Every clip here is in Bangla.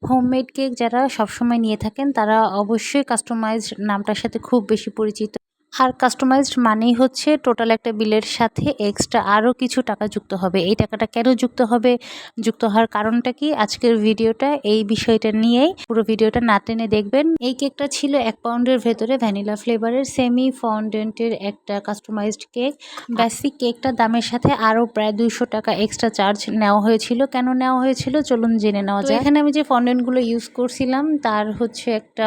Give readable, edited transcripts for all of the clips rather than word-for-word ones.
হোমমেড কেক যারা সবসময় নিয়ে থাকেন তারা অবশ্যই কাস্টমাইজড নামটার সাথে খুব বেশি পরিচিত। আর কাস্টমাইজড মানেই হচ্ছে টোটাল একটা বিলের সাথে এক্সট্রা আরও কিছু টাকা যুক্ত হবে। এই টাকাটা কেন যুক্ত হবে, যুক্ত হওয়ার কারণটা কি, আজকের ভিডিওটা এই বিষয়টা নিয়েই, পুরো ভিডিওটা না টেনে দেখবেন। এই কেকটা ছিল 1 পাউন্ডের ভেতরে ভ্যানিলা ফ্লেভারের সেমি ফন্ডেন্টের একটা কাস্টমাইজড কেক। বেসিক কেকটার দামের সাথে আরও প্রায় 200 টাকা এক্সট্রা চার্জ নেওয়া হয়েছিল। কেন নেওয়া হয়েছিল চলুন জেনে নেওয়া যায়। এখানে আমি যে ফন্ডেন্টগুলো ইউজ করছিলাম তার হচ্ছে একটা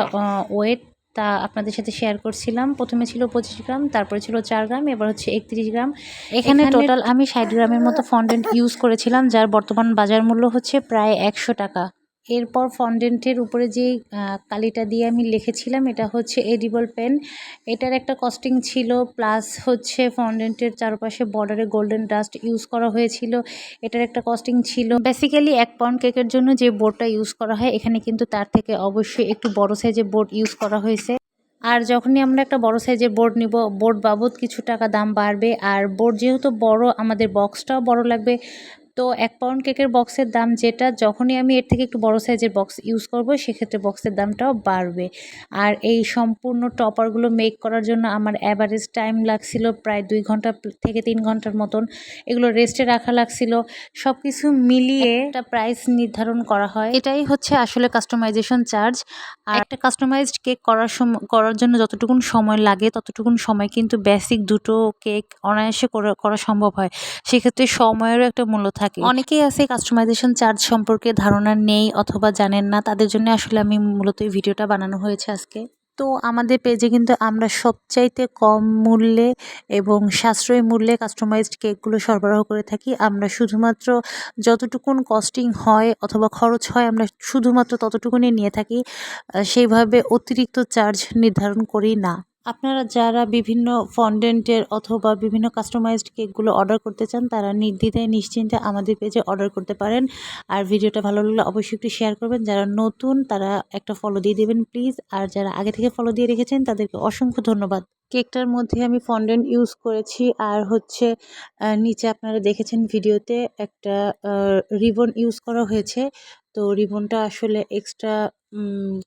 ওয়েট তা আপনাদের সাথে শেয়ার করছিলাম। প্রথমে ছিল 25 গ্রাম, তারপরে ছিল 4 গ্রাম, এবার হচ্ছে 31 গ্রাম। এখানে টোটাল আমি 60 গ্রামের মতো ফন্ডেন্ট ইউজ করেছিলাম, যার বর্তমান বাজার মূল্য হচ্ছে প্রায় 100 টাকা। এরপর ফন্ডেন্টের উপরে যে কালিটা দিয়ে আমি লিখেছিলাম এটা হচ্ছে এডিবল পেন। এটার একটা কস্টিং ছিল, প্লাস হচ্ছে ফন্ডেন্টের চারপাশে বর্ডারে গোল্ডেন ডাস্ট ইউজ করা হয়েছিল, এটার একটা কস্টিং ছিল। বেসিক্যালি 1 পাউন্ড কেকের জন্য যে বোর্ডটা ইউজ করা হয় এখানে কিন্তু তার থেকে অবশ্যই একটু বড় সাইজের বোর্ড ইউজ করা হয়েছে। আর যখনই আমরা একটা বড় সাইজের বোর্ড নিব, বোর্ড বাবদ কিছু টাকা দাম বাড়বে। আর বোর্ড যেহেতু বড়, আমাদের বক্সটাও বড় লাগবে। তো 1 পাউন্ড কেকের বক্সের দাম যেটা, যখনই আমি এর থেকে একটু বড় সাইজের বক্স ইউজ করব সেক্ষেত্রে বক্সের দামটাও বাড়বে। আর এই সম্পূর্ণ টপারগুলো মেক করার জন্য আমার অ্যাভারেজ টাইম লাগছিল প্রায় 2 ঘন্টা থেকে 3 ঘন্টার মতন। এগুলো রেস্টে রাখা লাগছিল। সব কিছু মিলিয়ে একটা প্রাইস নির্ধারণ করা হয়। এটাই হচ্ছে আসলে কাস্টমাইজেশন চার্জ। আর একটা কাস্টমাইজড কেক করার জন্য যতটুকুন সময় লাগে ততটুকুন সময় কিন্তু বেসিক দুটো কেক অনায়াসে করা সম্ভব হয়। সেক্ষেত্রে সময়েরও একটা মূল্য থাকে। অনেকেই আছে কাস্টমাইজেশন চার্জ সম্পর্কে ধারণা নেই অথবা জানেন না, তাদের জন্য আসলে আমি মূলত এই ভিডিওটা বানানো হয়েছে আজকে। তো আমাদের পেজে কিন্তু আমরা সবচাইতে কম মূল্যে এবং সাশ্রয়ী মূল্যে কাস্টমাইজড কেকগুলো সরবরাহ করে থাকি। আমরা শুধুমাত্র যতটুকুন কস্টিং হয় অথবা খরচ হয় আমরা শুধুমাত্র ততটুকুনি নিয়ে থাকি, সেইভাবে অতিরিক্ত চার্জ নির্ধারণ করি না। আপনারা যারা বিভিন্ন ফন্ডেন্টের অথবা বিভিন্ন কাস্টমাইজড কেকগুলো অর্ডার করতে চান তারা নির্দ্বিধায় নিশ্চিন্তে আমাদের পেজে অর্ডার করতে পারেন। আর ভিডিওটা ভালো লাগলে অবশ্যই একটু শেয়ার করবেন। যারা নতুন তারা একটা ফলো দিয়ে দেবেন প্লিজ। আর যারা আগে থেকে ফলো দিয়ে রেখেছেন তাদেরকে অসংখ্য ধন্যবাদ। কেকটার মধ্যে আমি ফন্ডেন্ট ইউজ করেছি, আর হচ্ছে নিচে আপনারা দেখেছেন ভিডিওতে একটা রিবন ইউজ করা হয়েছে। তো রিবনটা আসলে এক্সট্রা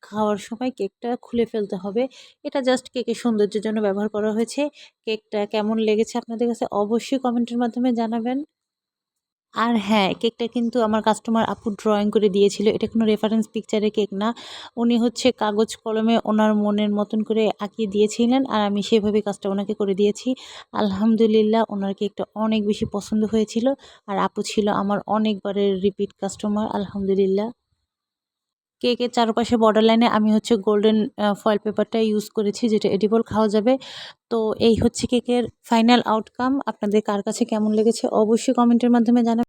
খাওয়ার সময় কেকটা খুলে ফেলতে হবে। এটা জাস্ট কেকের সৌন্দর্যের জন্য ব্যবহার করা হয়েছে। কেকটা কেমন লেগেছে আপনাদের কাছে অবশ্যই কমেন্টের মাধ্যমে জানাবেন। আর হ্যাঁ, কেকটা কিন্তু আমার কাস্টমার আপু ড্রয়িং করে দিয়েছিল। এটা কোনো রেফারেন্স পিকচারের কেক না। উনি হচ্ছে কাগজ কলমে ওনার মনের মতন করে আঁকিয়ে দিয়েছিলেন, আর আমি সেভাবেই কাজটা ওনাকে করে দিয়েছি। আলহামদুলিল্লাহ ওনার কেকটা অনেক বেশি পছন্দ হয়েছিল। আর আপু ছিল আমার অনেকবারের রিপিট কাস্টমার আলহামদুলিল্লাহ। কেকের চারপাশে বর্ডার লাইনে আমি হচ্ছে গোল্ডেন ফয়েল পেপারটা ইউজ করেছি, যেটা এডিবল খাওয়া যাবে। তো এই হচ্ছে কেকের ফাইনাল আউটকাম। আপনাদের কার কাছে কেমন লেগেছে অবশ্যই কমেন্টের মাধ্যমে জানাবেন।